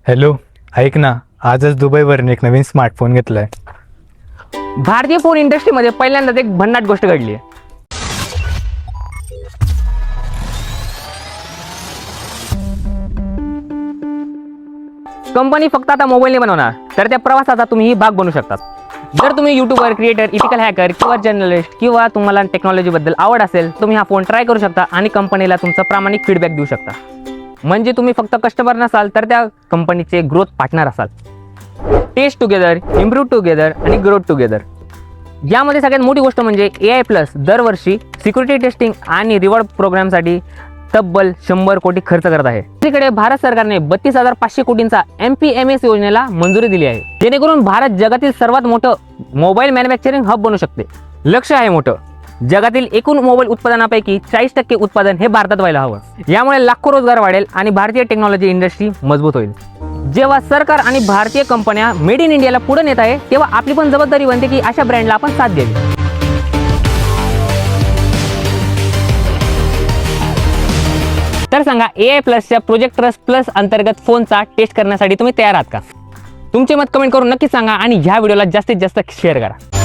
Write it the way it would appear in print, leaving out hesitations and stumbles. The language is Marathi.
हॅलो, ऐक ना, आजच दुबईवरून एक नवीन स्मार्टफोन घेतलाय. भारतीय फोन इंडस्ट्रीमध्ये पहिल्यांदाच एक भन्नाट गोष्ट घडली आहे. कंपनी फक्त आता मोबाईल नाही बनवणार, तर त्या प्रवासाचा तुम्ही भाग बनू शकता. जर तुम्ही युट्यूबर, क्रिएटर, इथिकल हॅकर किंवा जर्नलिस्ट किंवा तुम्हाला टेक्नॉलॉजीबद्दल आवड असेल, तुम्ही हा फोन ट्राय करू शकता आणि कंपनीला तुमचा प्रामाणिक फीडबॅक देऊ शकता. म्हणजे तुम्ही फक्त कस्टमर नसाल, तर त्या कंपनीचे ग्रोथ पार्टनर असाल. टेस्ट टुगेदर, इम्प्रूव्ह टुगेदर आणि ग्रोथ टुगेदर. यामध्ये सगळ्यात मोठी गोष्ट म्हणजे AI प्लस दरवर्षी सिक्युरिटी टेस्टिंग आणि रिवॉर्ड प्रोग्रामसाठी तब्बल 100 कोटी खर्च करत आहे. दुसरीकडे भारत सरकारने 32,500 कोटींचा MPMS योजनेला मंजुरी दिली आहे, जेणेकरून भारत जगातील सर्वात मोठं मोबाईल मॅन्युफॅक्चरिंग हब बनू शकते. लक्ष आहे मोठं. जगातील एकूण मोबाईल उत्पादनापैकी 40% उत्पादन हे भारतात व्हायला हवं. यामुळे लाखो रोजगार वाढेल आणि भारतीय टेक्नॉलॉजी इंडस्ट्री मजबूत होईल. जेव्हा सरकार आणि भारतीय कंपन्या मेड इन इंडियाला पुढे नेत आहे, तेव्हा आपली पण जबाबदारी बनते की अशा ब्रँडला आपण साथ द्यावी. तर सांगा, AI प्लसच्या प्रोजेक्ट ट्रस्ट प्लस अंतर्गत फोनचा टेस्ट करण्यासाठी तुम्ही तयार आहात का? तुमचे मत कमेंट करून नक्की सांगा आणि ह्या व्हिडिओला जास्तीत जास्त शेअर करा.